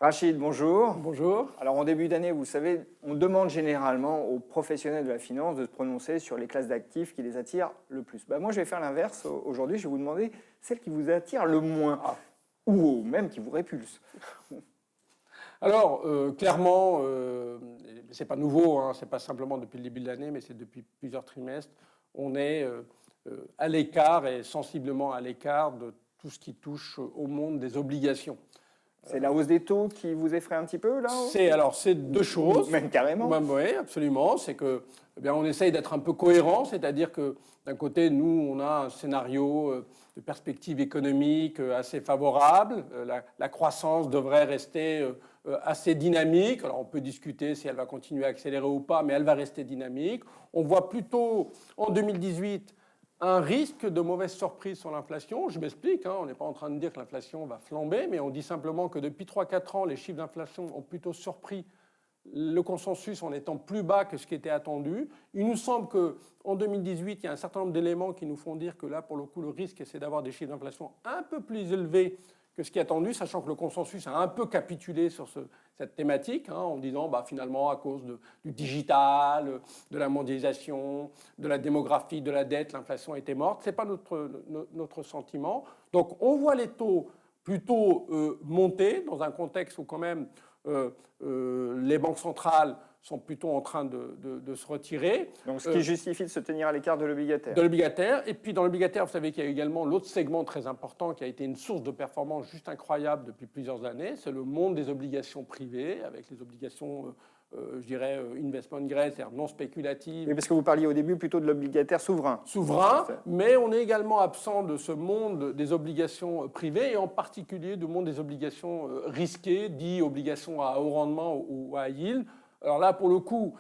Rachid, bonjour. Bonjour. Alors en début d'année, vous savez, on demande généralement aux professionnels de la finance de se prononcer sur les classes d'actifs qui les attirent le plus. Moi, je vais faire l'inverse. Aujourd'hui, je vais vous demander celles qui vous attirent le moins, ou même qui vous répulsent. Alors, clairement, c'est pas nouveau, hein, c'est pas simplement depuis le début de l'année, mais c'est depuis plusieurs trimestres, on est à l'écart et sensiblement à l'écart de tout ce qui touche au monde des obligations. C'est la hausse des taux qui vous effraie un petit peu, là? C'est deux choses. Même carrément. Oui, absolument. C'est que, on essaye d'être un peu cohérent, c'est-à-dire que d'un côté, nous, on a un scénario de perspective économique assez favorable. La croissance devrait rester assez dynamique. Alors, on peut discuter si elle va continuer à accélérer ou pas, mais elle va rester dynamique. On voit plutôt en 2018 un risque de mauvaise surprise sur l'inflation. Je m'explique, on n'est pas en train de dire que l'inflation va flamber, mais on dit simplement que depuis 3-4 ans, les chiffres d'inflation ont plutôt surpris le consensus en étant plus bas que ce qui était attendu. Il nous semble qu'en 2018, il y a un certain nombre d'éléments qui nous font dire que là, pour le coup, le risque, c'est d'avoir des chiffres d'inflation un peu plus élevés que ce qui est attendu, sachant que le consensus a un peu capitulé sur cette thématique, en disant finalement à cause du digital, de la mondialisation, de la démographie, de la dette, l'inflation était morte. Ce n'est pas notre sentiment. Donc on voit les taux plutôt monter dans un contexte où quand même les banques centrales sont plutôt en train de se retirer. Donc ce qui justifie de se tenir à l'écart de l'obligataire. De l'obligataire. Et puis dans l'obligataire, vous savez qu'il y a également l'autre segment très important qui a été une source de performance juste incroyable depuis plusieurs années. C'est le monde des obligations privées, avec les obligations, je dirais, investment grade, c'est-à-dire non spéculatives. Oui, parce que vous parliez au début plutôt de l'obligataire souverain. Souverain, mais on est également absent de ce monde des obligations privées, et en particulier du monde des obligations risquées, dit obligations à haut rendement ou à yield. Alors là, pour le coup,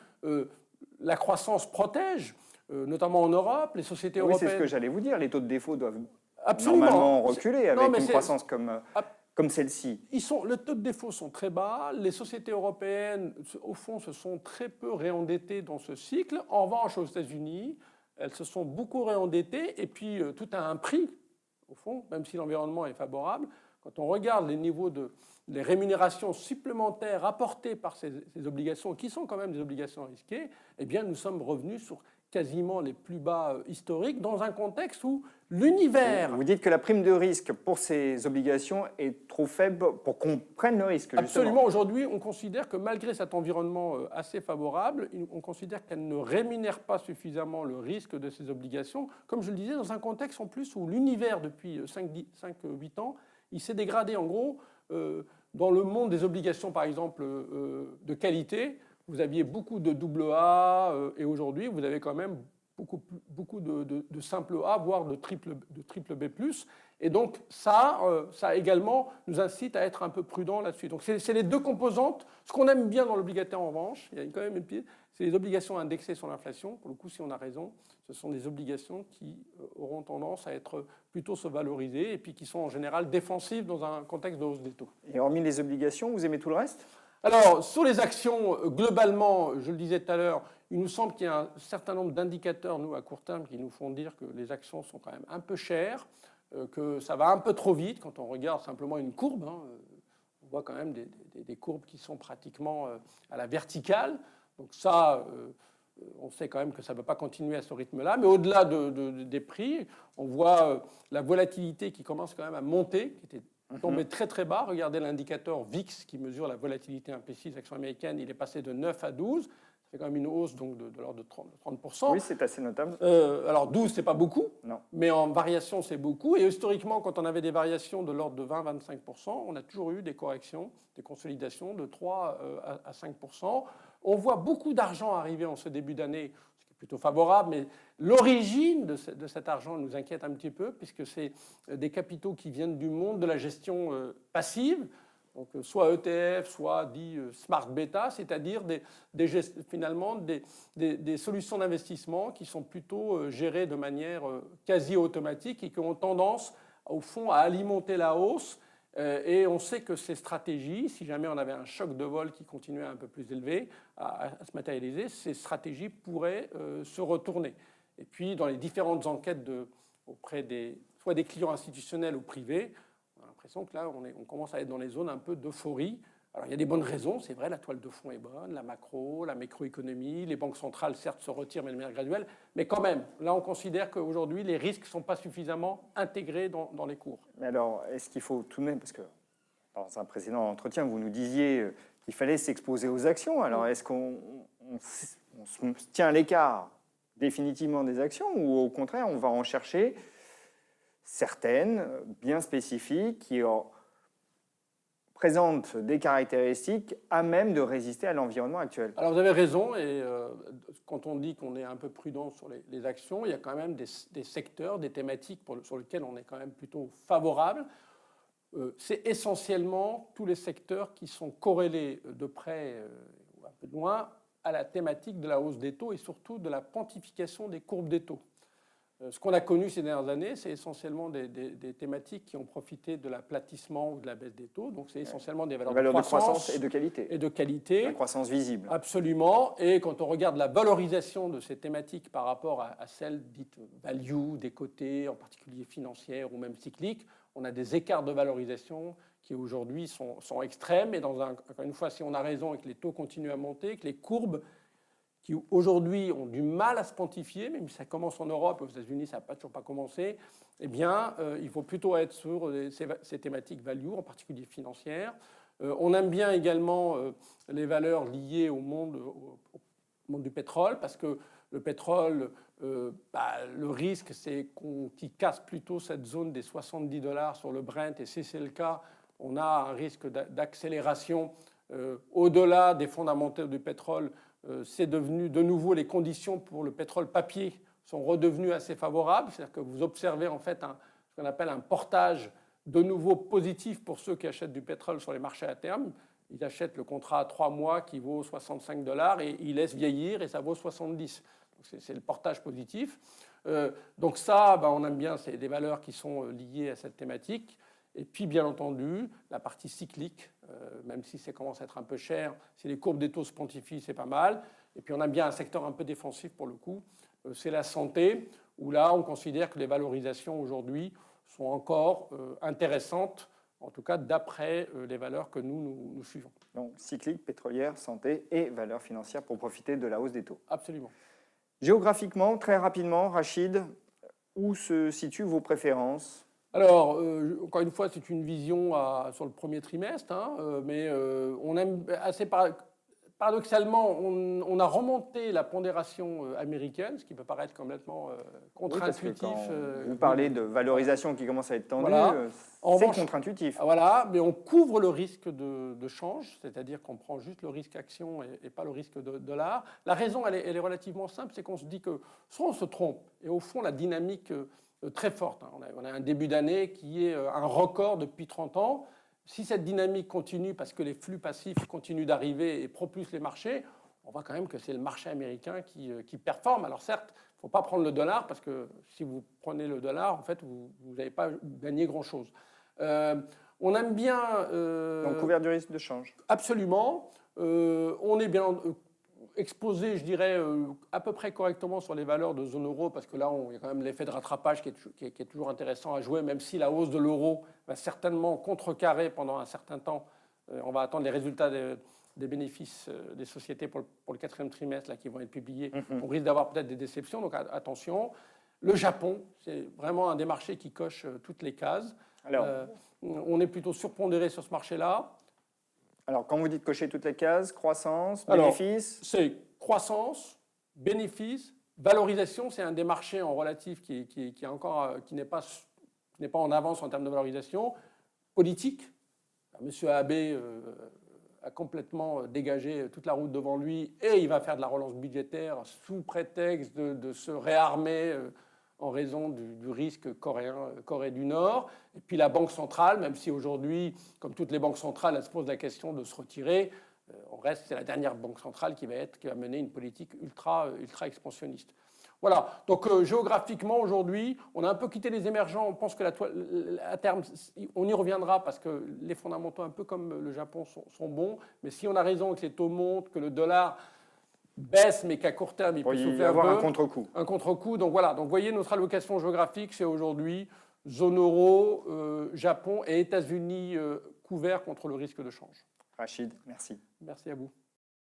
la croissance protège, notamment en Europe, les sociétés européennes... Oui, c'est ce que j'allais vous dire. Les taux de défaut doivent Absolument normalement reculer avec une croissance comme celle-ci. Les taux de défaut sont très bas. Les sociétés européennes, au fond, se sont très peu réendettées dans ce cycle. En revanche, aux États-Unis, elles se sont beaucoup réendettées. Et puis, tout a un prix, au fond, même si l'environnement est favorable. Quand on regarde les niveaux les rémunérations supplémentaires apportées par ces obligations, qui sont quand même des obligations risquées, eh bien, nous sommes revenus sur quasiment les plus bas historiques, dans un contexte où l'univers... Vous dites que la prime de risque pour ces obligations est trop faible pour qu'on prenne le risque, justement. Absolument. Aujourd'hui, on considère que malgré cet environnement assez favorable, on considère qu'elle ne rémunère pas suffisamment le risque de ces obligations. Comme je le disais, dans un contexte en plus où l'univers, depuis 5-8 ans, il s'est dégradé. En gros, dans le monde des obligations, par exemple, de qualité, vous aviez beaucoup de double A, et aujourd'hui, vous avez quand même beaucoup de simple A, voire de triple B+. Et donc, ça également nous incite à être un peu prudent là-dessus. Donc, c'est les deux composantes. Ce qu'on aime bien dans l'obligataire, en revanche, il y a quand même une pièce, c'est les obligations indexées sur l'inflation. Pour le coup, si on a raison, ce sont des obligations qui auront tendance à être plutôt se valoriser et puis qui sont en général défensives dans un contexte de hausse des taux. Et hormis les obligations, vous aimez tout le reste ? Alors, sur les actions, globalement, je le disais tout à l'heure, il nous semble qu'il y a un certain nombre d'indicateurs, nous, à court terme, qui nous font dire que les actions sont quand même un peu chères, que ça va un peu trop vite. Quand on regarde simplement une courbe, on voit quand même des courbes qui sont pratiquement à la verticale. Donc ça, on sait quand même que ça ne va pas continuer à ce rythme-là. Mais au-delà des prix, on voit la volatilité qui commence quand même à monter, qui était tombé très très bas. Regardez l'indicateur VIX qui mesure la volatilité imprécise des actions américaines. Il est passé de 9 à 12. C'est quand même une hausse donc de l'ordre de 30%. Oui, c'est assez notable. Alors 12, c'est pas beaucoup, non. Mais en variation, c'est beaucoup. Et historiquement, quand on avait des variations de l'ordre de 20-25%, on a toujours eu des corrections, des consolidations de 3 à 5%. On voit beaucoup d'argent arriver en ce début d'année, ce qui est plutôt favorable, mais l'origine de cet argent nous inquiète un petit peu, puisque c'est des capitaux qui viennent du monde de la gestion passive, donc soit ETF, soit dit smart beta, c'est-à-dire finalement des solutions d'investissement qui sont plutôt gérées de manière quasi automatique et qui ont tendance, au fond, à alimenter la hausse. Et on sait que ces stratégies, si jamais on avait un choc de vol qui continuait un peu plus élevé à se matérialiser, ces stratégies pourraient se retourner. Et puis, dans les différentes enquêtes auprès soit des clients institutionnels ou privés, on a l'impression que là, on commence à être dans les zones un peu d'euphorie Alors, il y a des bonnes raisons, c'est vrai, la toile de fond est bonne, la macroéconomie, les banques centrales, certes, se retirent, mais de manière graduelle, mais quand même, là, on considère qu'aujourd'hui, les risques ne sont pas suffisamment intégrés dans les cours. Mais alors, est-ce qu'il faut tout de même, parce que dans un précédent entretien, vous nous disiez qu'il fallait s'exposer aux actions, alors est-ce qu'on se tient à l'écart définitivement des actions ou au contraire, on va en chercher certaines, bien spécifiques, qui présentent des caractéristiques à même de résister à l'environnement actuel? Alors vous avez raison, et quand on dit qu'on est un peu prudent sur les actions, il y a quand même des secteurs, des thématiques sur lesquels on est quand même plutôt favorable. C'est essentiellement tous les secteurs qui sont corrélés de près ou un peu de loin à la thématique de la hausse des taux et surtout de la quantification des courbes des taux. Ce qu'on a connu ces dernières années, c'est essentiellement des thématiques qui ont profité de l'aplatissement ou de la baisse des taux. Donc, c'est essentiellement des valeurs de croissance et de qualité. Et de qualité. La croissance visible. Absolument. Et quand on regarde la valorisation de ces thématiques par rapport à celles dites value, des côtés, en particulier financières ou même cycliques, on a des écarts de valorisation qui aujourd'hui sont extrêmes. Et encore une fois, si on a raison et que les taux continuent à monter, que les courbes qui aujourd'hui ont du mal à se quantifier, même si ça commence en Europe, aux États-Unis, ça n'a toujours pas commencé, eh bien, il faut plutôt être sur ces thématiques value, en particulier financières. On aime bien également les valeurs liées au monde du pétrole, parce que le pétrole, le risque, c'est qu'il casse plutôt cette zone des $70 sur le Brent, et si c'est le cas, on a un risque d'accélération au-delà des fondamentaux du pétrole. C'est devenu de nouveau, les conditions pour le pétrole papier sont redevenues assez favorables, c'est-à-dire que vous observez en fait ce qu'on appelle un portage de nouveau positif pour ceux qui achètent du pétrole sur les marchés à terme. Ils achètent le contrat à 3 mois qui vaut $65 et ils laissent vieillir et ça vaut 70. C'est le portage positif. Donc ça, on aime bien, c'est des valeurs qui sont liées à cette thématique. Et puis, bien entendu, la partie cyclique, même si ça commence à être un peu cher, si les courbes des taux se pontifient, c'est pas mal. Et puis, on a bien un secteur un peu défensif pour le coup, c'est la santé, où là, on considère que les valorisations aujourd'hui sont encore intéressantes, en tout cas d'après les valeurs que nous suivons. Donc, cyclique, pétrolière, santé et valeurs financières pour profiter de la hausse des taux. Absolument. Géographiquement, très rapidement, Rachid, où se situent vos préférences ? Alors, encore une fois, c'est une vision sur le premier trimestre, mais on aime assez paradoxalement, on a remonté la pondération américaine, ce qui peut paraître complètement contre-intuitif. Oui, vous parlez de valorisation qui commence à être tendue, voilà. C'est contre-intuitif. Voilà, mais on couvre le risque de change, c'est-à-dire qu'on prend juste le risque action et pas le risque de dollar. La raison, elle est relativement simple, c'est qu'on se dit que soit on se trompe, et au fond, la dynamique très forte. On a un début d'année qui est un record depuis 30 ans. Si cette dynamique continue parce que les flux passifs continuent d'arriver et propulsent les marchés, on voit quand même que c'est le marché américain qui performe. Alors certes, il ne faut pas prendre le dollar parce que si vous prenez le dollar, en fait, vous n'avez pas gagné grand-chose. On aime bien... Donc couvert du risque de change. Absolument. On est bien... exposé, je dirais, à peu près correctement sur les valeurs de zone euro, parce que là, il y a quand même l'effet de rattrapage qui est toujours intéressant à jouer, même si la hausse de l'euro va certainement contrecarrer pendant un certain temps. On va attendre les résultats des bénéfices des sociétés pour le 4e trimestre là, qui vont être publiés. On risque d'avoir peut-être des déceptions, donc attention. Le Japon, c'est vraiment un des marchés qui coche toutes les cases. Alors, on est plutôt surpondéré sur ce marché-là. Alors, quand vous dites cocher toutes les cases, croissance, bénéfice... C'est croissance, bénéfice, valorisation. C'est un des marchés en relatif qui n'est pas en avance en termes de valorisation. Politique. Monsieur Abe a complètement dégagé toute la route devant lui et il va faire de la relance budgétaire sous prétexte de se réarmer en raison du risque Corée du Nord. Et puis la Banque centrale, même si aujourd'hui, comme toutes les banques centrales, elle se pose la question de se retirer, c'est la dernière banque centrale qui va mener une politique ultra expansionniste. Voilà, donc géographiquement aujourd'hui, on a un peu quitté les émergents, on pense que à terme, on y reviendra parce que les fondamentaux, un peu comme le Japon, sont bons, mais si on a raison que les taux montent, que le dollar baisse, mais qu'à court terme, il peut souffler avoir un peu. Un contre-coup. Un contre-coup, donc voilà, donc vous voyez, notre allocation géographique, c'est aujourd'hui zone euro, Japon et États-Unis couverts contre le risque de change. Rachid, merci. Merci à vous.